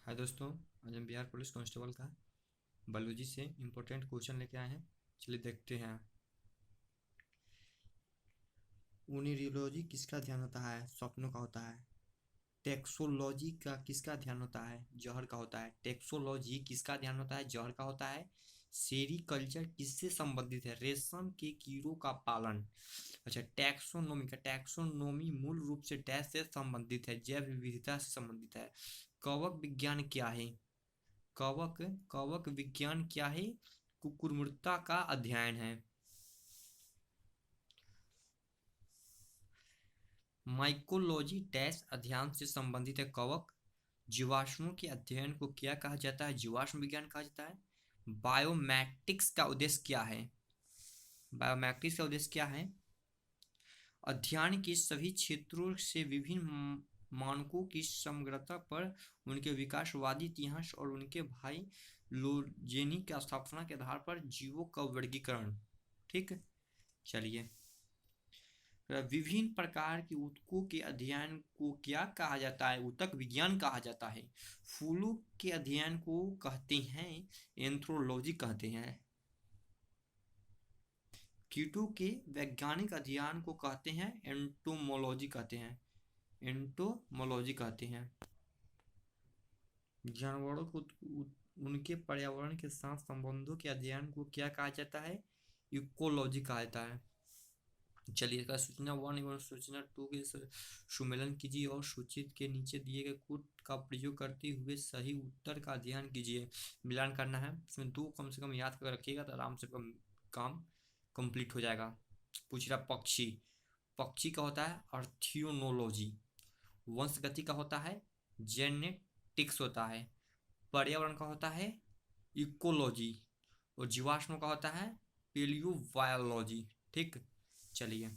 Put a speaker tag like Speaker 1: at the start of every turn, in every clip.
Speaker 1: हाय दोस्तों, आज हम बिहार पुलिस कांस्टेबल का बायोलॉजी से इम्पोर्टेंट क्वेश्चन लेके आए हैं। चलिए देखते हैं। यूनिरियोलॉजी किसका ध्यान होता है? स्वप्नों का होता है। टेक्सोलॉजी का किसका ध्यान होता है? जहर का होता है। टेक्सोलॉजी किसका ध्यान होता है? जहर का होता है। सेरीकल्चर किससे संबंधित है? रेशम के कीड़ों का पालन। अच्छा, टैक्सोनोमी मूल रूप से डैश से संबंधित है, जैव विविधता से संबंधित है। कवक विज्ञान क्या है? कवक कवक विज्ञान क्या है? कुकुरमुर्ता का अध्ययन है। माइकोलॉजी डैश अध्ययन से संबंधित है। कवक। जीवाश्मों के अध्ययन को क्या कहा जाता है? जीवाश्म विज्ञान कहा जाता है। बायोमैट्रिक्स का उद्देश्य क्या है? बायोमैट्रिक्स का उद्देश्य क्या है? अध्ययन के सभी क्षेत्रों से विभिन्न मानकों की समग्रता पर उनके विकासवादी इतिहास और उनके भाई लोजेनी की स्थापना के आधार पर जीवों का वर्गीकरण। ठीक, चलिए। विभिन्न प्रकार के ऊतकों के अध्ययन को क्या कहा जाता है? ऊतक विज्ञान कहा जाता है। फूलों के अध्ययन को कहते हैं एंथ्रोलॉजी कहते हैं। कीटों के वैज्ञानिक अध्ययन को कहते हैं एंटोमोलॉजी कहते हैं। एंटोमोलॉजी कहते हैं। जानवरों को उनके पर्यावरण के साथ संबंधों के अध्ययन को क्या कहा जाता है? इकोलॉजी कहा जाता है। चलिए, इसका सूचना 1 एवं सूचना 2 के सुमेलन कीजिए और सूचित के नीचे दिए गए कोड का प्रयोग करते हुए सही उत्तर का अध्ययन कीजिए। मिलान करना है, इसमें 2 कम से कम याद कर रखिएगा तो आराम से काम कंप्लीट हो जाएगा। पूछ रहा पक्षी। पक्षी का होता है अर्थियोनोलॉजी। वंशगति का होता है जेनेटिक्स होता है। पर्यावरण का होता है इकोलॉजी और जीवाश्मों का होता है पेलियोबायोलॉजी। ठीक, चलिए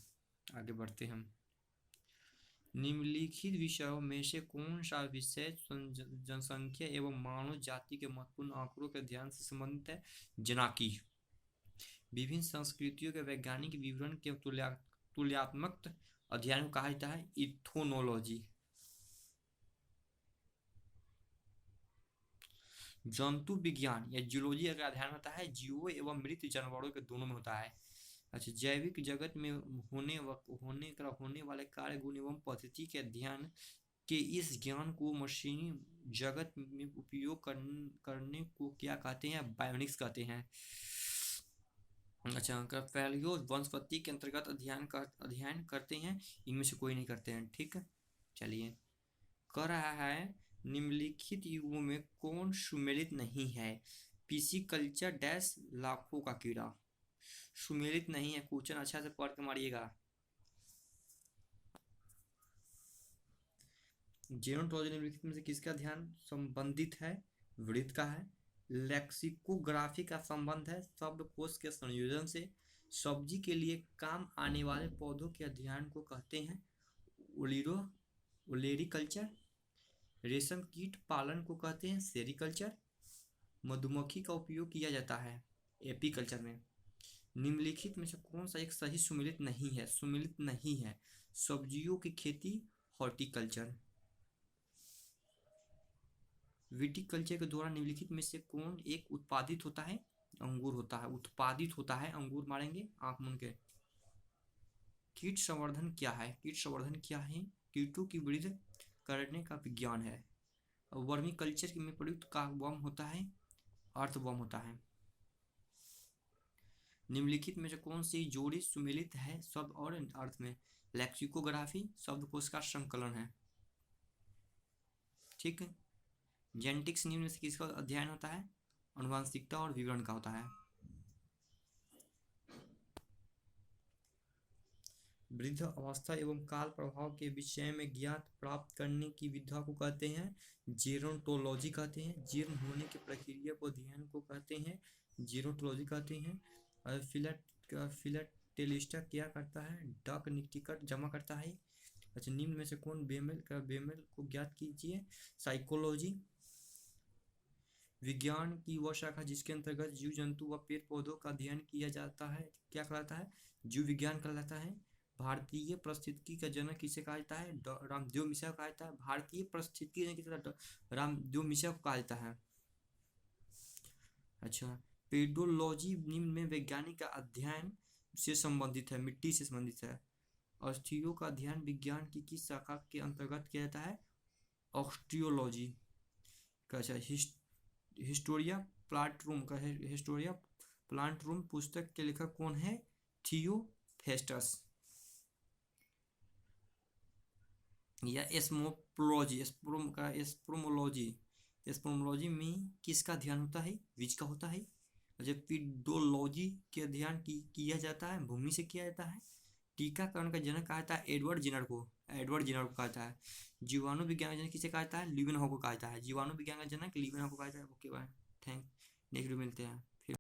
Speaker 1: आगे बढ़ते हैं। निम्नलिखित विषयों में से कौन सा विषय जनसंख्या एवं मानव जाति के महत्वपूर्ण आंकड़ों के अध्ययन से संबंधित है? जनाकी। विभिन्न संस्कृतियों के वैज्ञानिक विवरण के तुलनात्मक अध्ययन को कहा जाता है इथोनोलॉजी। जंतु विज्ञान या जूलॉजी का अध्ययन होता है जीवों एवं मृत जानवरों के दोनों में होता है। अच्छा, जैविक जगत में होने वाले कार्य गुण एवं पद्धति के अध्ययन के इस ज्ञान को मशीनी जगत में उपयोग करने को क्या कहते हैं? बायोनिक्स कहते हैं। अच्छा, पैलियो वनस्पति के अंतर्गत अध्ययन करते हैं। इनमें से कोई नहीं करते हैं। ठीक है, चलिए। कह रहा है निम्नलिखित युगों में कौन सुमेलित नहीं है? पिसिकल्चर डैश लाखों का कीड़ा। सुमेलित नहीं है। क्वेश्चन अच्छा से पढ़ के मारिएगा। जेरोंटोलॉजी निम्नलिखित में से किसका ध्यान संबंधित है? वृत्त का है। लेक्सिकोग्राफी का संबंध है शब्दकोश के संयोजन से। सब्जी के लिए काम आने वाले पौधों के अध्ययन को कहते हैं ओलेरीकल्चर। रेशम कीट पालन को कहते हैं सेरीकल्चर। मधुमक्खी का उपयोग किया जाता है एपीकल्चर में। निम्नलिखित में से कौन सा एक सही सुमेलित नहीं है? सुमेलित नहीं है। सब्जियों की खेती हॉर्टिकल्चर। विटिकल्चर के द्वारा निम्नलिखित में से कौन एक उत्पादित होता है? अंगूर होता है। उत्पादित होता है अंगूर। मारेंगे आंख मूंद के। कीट संवर्धन क्या है? कीट संवर्धन क्या है? कीटों की वृद्धि करने का विज्ञान है। वर्मी कल्चर में प्रयुक्त का वर्म होता है अर्थवर्म होता है। निम्नलिखित में से कौन सी जोड़ी सुमेलित है शब्द और अर्थ में? लेक्सिकोग्राफी शब्दकोश का संकलन है। ठीक है। जेनेटिक्स निम्न में से किसका अध्ययन होता है? आनुवंशिकता और विवरण का होता है। वृद्ध अवस्था एवं काल प्रभाव के विषय में ज्ञात प्राप्त करने की विधा को कहते हैं जेरोंटोलॉजी कहते हैं। जीर्ण होने की प्रक्रिया को अध्ययन को कहते हैं जेरोंटोलॉजी कहते हैं। फिलाटेलिस्टा क्या करता है? डाक टिकट जमा करता है। अच्छा, निम्न में से कौन बेमेल को ज्ञात कीजिए? साइकोलॉजी। विज्ञान की वह शाखा जिसके अंतर्गत जीव जंतु व पेड़ पौधों का अध्ययन किया जाता है क्या कहलाता है? जीव विज्ञान कहलाता है। भारतीय पारिस्थितिकी का जनक किसे कहा जाता है? रामदेव मिश्रा को कहा जाता है। भारतीय पारिस्थितिकी जनक किसे कहा जाता है? रामदेव मिश्रा को कहा जाता है। अच्छा, पेडोलॉजी निम्न में वैज्ञानिक का अध्ययन से संबंधित है, मिट्टी से संबंधित है। अस्थियों का अध्ययन विज्ञान की किस शाखा के अंतर्गत किया जाता है? ऑस्टियोलॉजी का। अच्छा, हिस्टोरिया प्लांट का है। हिस्टोरिया प्लांट रूम पुस्तक के लेखक कौन है? थियोफेस्टस। या एस्मोपोलॉजी, एस्प्रोमोलॉजी में किसका अध्ययन होता है? बीज का होता है। जब पीडोलॉजी के अध्ययन किया जाता है, भूमि से किया जाता है। टीकाकरण का जनक कहा जाता है एडवर्ड जेनर को कहा जाता है। जीवाणु विज्ञान का जनक किसे कहा जाता है? लीवेनहॉक को कहा जाता है। जीवाणु विज्ञान का जनक लीवेनहॉक को कहा जाता है। ओके बाय, थैंक, नेक्स्ट मिलते हैं।